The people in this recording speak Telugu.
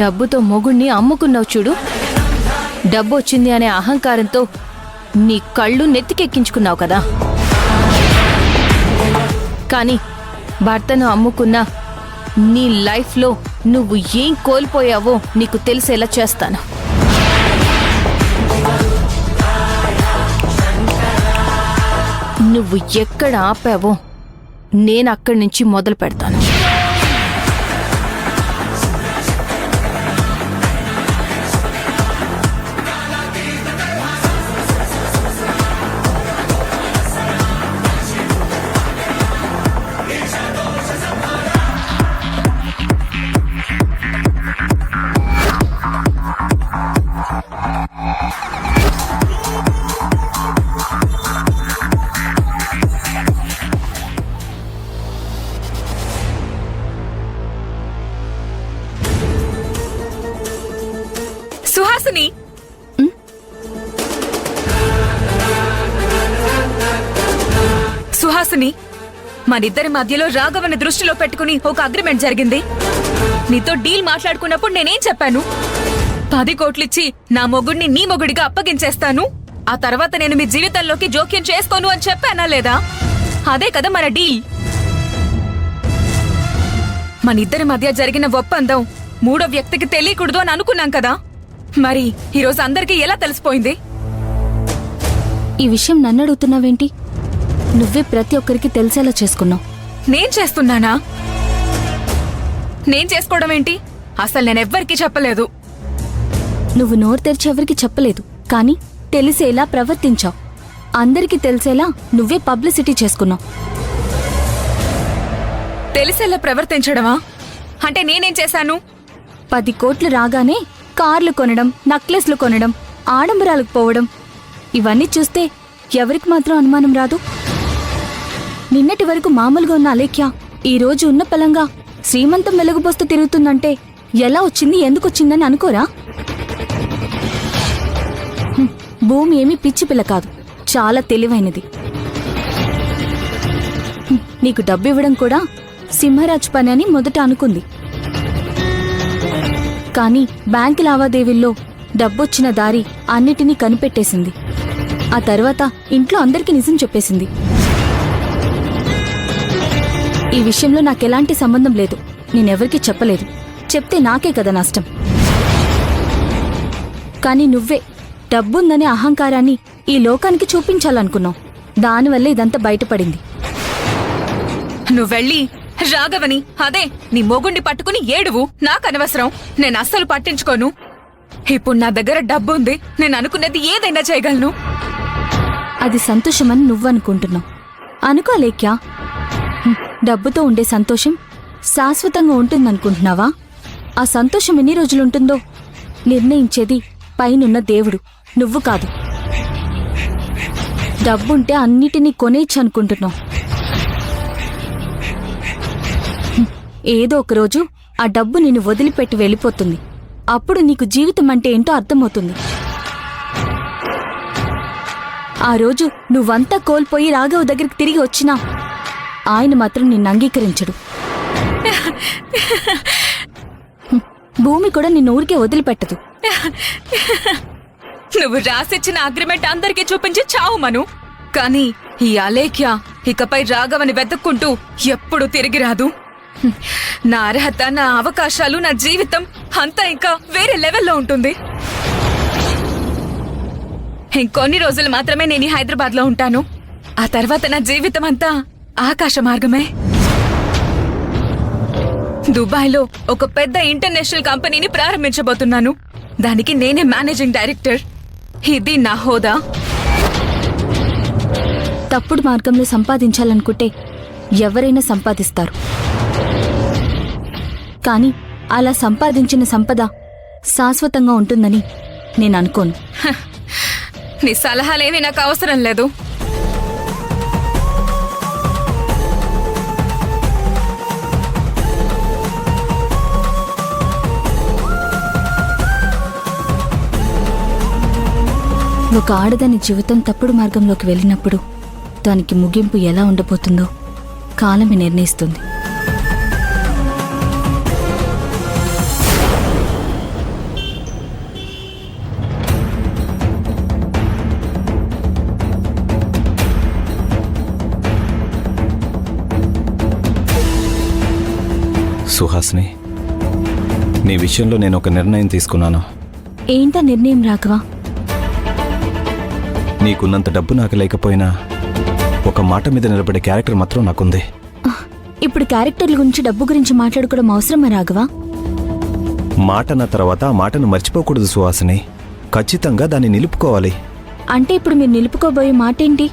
డబ్బుతో మొగుణ్ణి అమ్ముకున్నావు చూడు. డబ్బు వచ్చింది అనే అహంకారంతో నీ కళ్ళు నెత్తికెక్కించుకున్నావు కదా. కానీ భర్తను అమ్ముకున్నా నీ లైఫ్లో నువ్వు ఏం కోల్పోయావో నీకు తెలిసేలా చేస్తాను. నువ్వు ఎక్కడ ఆపావో నేను అక్కడి నుంచి మొదలు పెడతాను. సుహాసిని, సుహాసిని, మనిద్దరి మధ్యలో రాఘవని దృష్టిలో పెట్టుకుని ఒక అగ్రిమెంట్ జరిగింది. నీతో డీల్ మాట్లాడుకున్నప్పుడు నేనేం చెప్పాను? 10 కోట్లిచ్చి నా మొగుడిని నీ మొగుడిగా అప్పగించేస్తాను, ఆ తర్వాత నేను మీ జీవితంలోకి జోక్యం చేసుకోను అని చెప్పానా లేదా? అదే కదా మన డీల్. మనిద్దరి మధ్య జరిగిన ఒప్పందం మూడో వ్యక్తికి తెలియకూడదు అని అనుకున్నాం కదా. మరి ఈరోజు అందరికీ ఎలా తెలిసిపోయింది? ఈ విషయం నన్ను అడుగుతున్నావేంటి? నువ్వే ప్రతి ఒక్కరికి తెలిసేలా చేసుకున్నావు. నేను చేస్తున్నానా? నేను చేసుకోవడం ఏంటి? అసలు నేనెవ్వరికీ చెప్పలేదు. నువ్వు నోరు తెరిచి ఎవరికి చెప్పలేదు, కానీ తెలిసేలా ప్రవర్తించావు. అందరికీ తెలిసేలా నువ్వే పబ్లిసిటీ చేసుకున్నావు. తెలిసేలా ప్రవర్తించడమా? అంటే నేనేం చేశాను? 10 కోట్లు రాగానే కార్లు కొనడం, నక్లెస్లు కొనడం, ఆడంబరాలకు పోవడం, ఇవన్నీ చూస్తే ఎవరికి మాత్రం అనుమానం రాదు? నిన్నటి వరకు మామూలుగా ఉన్న అలేఖ్య ఈ రోజు ఉన్న పలంగా శ్రీమంతం వెలుగుబోస్తూ తిరుగుతుందంటే ఎలా వచ్చింది, ఎందుకొచ్చిందని అనుకోరా? భూమి ఏమీ పిచ్చి పిల్ల కాదు, చాలా తెలివైనది. నీకు డబ్బు ఇవ్వడం కూడా సింహరాజ్ పని అని మొదట అనుకుంది. కానీ బ్యాంకు లావాదేవీల్లో డబ్బొచ్చిన దారి అన్నిటినీ కనిపెట్టేసింది. ఆ తర్వాత ఇంట్లో అందరికీ నిజం చెప్పేసింది. ఈ విషయంలో నాకెలాంటి సంబంధం లేదు, నేనెవరికీ చెప్పలేదు. చెప్తే నాకే కదా నష్టం. కానీ నువ్వే డబ్బుందనే అహంకారాన్ని ఈ లోకానికి చూపించాలనుకున్నావు. దానివల్ల ఇదంతా బయటపడింది. నువ్వెళ్ళి రాఘవని, అదే నీ మొగుండి పట్టుకుని ఏడువు, నాకనవసరం. నేను అస్సలు పట్టించుకోను. ఇప్పుడు నా దగ్గర డబ్బుంది, నేను అనుకున్నది ఏదైనా చేయగలను. అది సంతోషమని నువ్వనుకుంటున్నావు. అనుకోలేక్యా, డబ్బుతో ఉండే సంతోషం శాశ్వతంగా ఉంటుందనుకుంటున్నావా? ఆ సంతోషం ఎన్ని రోజులుంటుందో నిర్ణయించేది పైనున్న దేవుడు, నువ్వు కాదు. డబ్బుంటే అన్నిటినీ కొనేయచ్చు అనుకుంటున్నావు. ఏదో ఒకరోజు ఆ డబ్బు నిన్ను వదిలిపెట్టి వెళ్ళిపోతుంది. అప్పుడు నీకు జీవితం అంటే ఏంటో అర్థమవుతుంది. ఆ రోజు నువ్వంతా కోల్పోయి రాఘవ దగ్గరికి తిరిగి వచ్చినా ఆయన మాత్రం నిన్ను అంగీకరించడు. భూమి కూడా నిన్ను ఊరికే వదిలిపెట్టదు. నువ్వు రాసిచ్చిన అగ్రిమెంట్ అందరికీ చూపించి చావు మను. కానీ ఈ అలేఖ్య ఇకపై రాఘవని వెతుక్కుంటూ ఎప్పుడు తిరిగి రాదు. నా అర్హత, నా అవకాశాలు, నా జీవితం అంతా ఇంకా వేరే లెవెల్లో ఉంటుంది. ఇంకొన్ని రోజులు మాత్రమే నేను హైదరాబాద్ లో ఉంటాను. ఆ తర్వాత నా జీవితం అంతా ఆకాశ మార్గమే. దుబాయ్లో ఒక పెద్ద ఇంటర్నేషనల్ కంపెనీని ప్రారంభించబోతున్నాను. దానికి నేనే మేనేజింగ్ డైరెక్టర్. ఇది నా హోదా. తప్పుడు మార్గంలో సంపాదించాలనుకుంటే ఎవరైనా సంపాదిస్తారు. కానీ అలా సంపాదించిన సంపద శాశ్వతంగా ఉంటుందని నేను అనుకోను. నీ సలహాలేవి నాకు అవసరం లేదు. ఒక ఆడదాని జీవితం తప్పుడు మార్గంలోకి వెళ్ళినప్పుడు దానికి ముగింపు ఎలా ఉండబోతుందో కాలమే నిర్ణయిస్తుంది. సుహాసిని, నీ విషయంలో నేను ఒక నిర్ణయం తీసుకున్నాను. ఏంటా నిర్ణయం రాఘవ? నీకున్నంత డబ్బు నాకు లేకపోయినా ఒక మాట మీద నిలబడే క్యారెక్టర్ మాత్రం నాకుంది. ఇప్పుడు క్యారెక్టర్ల గురించి డబ్బు గురించి మాట్లాడుకోవడం అవసరమా రాఘవ? మాట అన్న తర్వాత ఆ మాటను మర్చిపోకూడదు సుహాసిని. ఖచ్చితంగా దాన్ని నిలుపుకోవాలి. అంటే ఇప్పుడు మీరు నిలుపుకోబోయే మాట ఏంటి?